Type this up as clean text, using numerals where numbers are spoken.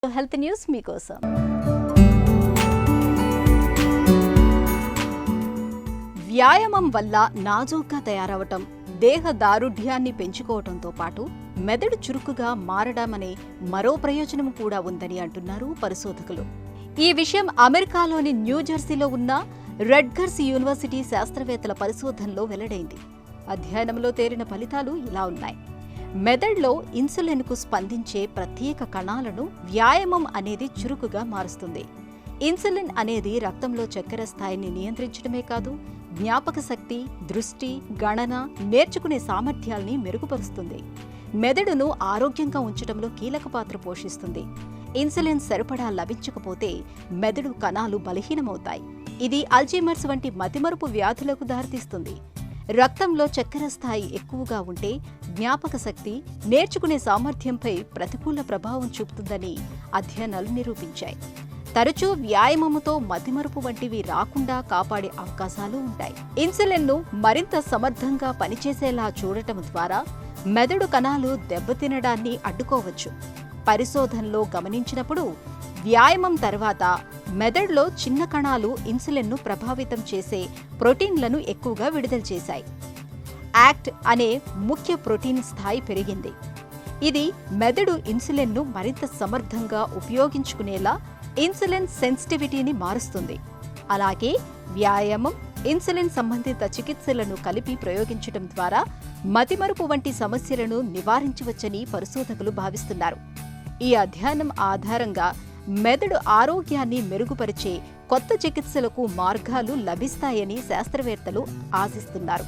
Health news మీకోసం. వ్యాయామం వల్ల నాజూగ్గా తయారవటం, దేహ దారుఢ్యాన్ని పెంచుకోవటంతో పాటు మెదడు చురుకుగా మారడమనే మరో ప్రయోజనం కూడా ఉందని అంటున్నారు పరిశోధకులు. ఈ విషయం అమెరికాలోని న్యూజెర్సీలో ఉన్న రట్గర్స్ యూనివర్సిటీ శాస్త్రవేత్తల పరిశోధనలో వెల్లడైంది. అధ్యయనంలో తేలిన ఫలితాలు ఇలా ఉన్నాయి. మెదడులో ఇన్సులిన్కు స్పందించే ప్రత్యేక కణాలను వ్యాయామం అనేది చురుకుగా మారుస్తుంది. ఇన్సులిన్ అనేది రక్తంలో చక్కెర స్థాయిని నియంత్రించడమే కాదు, జ్ఞాపక శక్తి, దృష్టి, గణన, నేర్చుకునే సామర్థ్యాల్ని మెరుగుపరుస్తుంది. మెదడును ఆరోగ్యంగా ఉంచడంలో కీలక పాత్ర పోషిస్తుంది. ఇన్సులిన్ సరిపడా లభించకపోతే మెదడు కణాలు బలహీనమవుతాయి. ఇది అల్జీమర్స్ వంటి మతిమరుపు వ్యాధులకు దారితీస్తుంది. రక్తంలో చక్కెర స్థాయి ఎక్కువగా ఉంటే జ్ఞాపక శక్తి, నేర్చుకునే సామర్థ్యంపై ప్రతికూల ప్రభావం చూపుతుందని అధ్యయనాలు నిరూపించాయి. తరచూ వ్యాయామముతో మతిమరుపు వంటివి రాకుండా కాపాడే అవకాశాలు ఉంటాయి. ఇన్సులిన్ను మరింత సమర్థంగా పనిచేసేలా చూడటం ద్వారా మెదడు కణాలు దెబ్బతినడాన్ని అడ్డుకోవచ్చు. పరిశోధనలో గమనించినప్పుడు వ్యాయామం తర్వాత మెదడులో చిన్న కణాలు ఇన్సులిన్ను ప్రభావితం చేసే ప్రోటీన్లను ఎక్కువగా విడుదల చేశాయి. యాక్ట్ అనే ముఖ్య ప్రోటీన్ స్థాయి పెరిగింది. ఇది మెదడు ఇన్సులిన్ను మరింత సమర్థంగా ఉపయోగించుకునేలా ఇన్సులిన్ సెన్సిటివిటీని మారుస్తుంది. అలాగే వ్యాయామం, ఇన్సులిన్ సంబంధిత చికిత్సలను కలిపి ప్రయోగించడం ద్వారా మతిమరుపు వంటి సమస్యలను నివారించవచ్చని పరిశోధకులు భావిస్తున్నారు. ఈ అధ్యయనం ఆధారంగా మెదడు ఆరోగ్యాన్ని మెరుగుపరిచే కొత్త చికిత్సలకు మార్గాలు లభిస్తాయని శాస్త్రవేత్తలు ఆశిస్తున్నారు.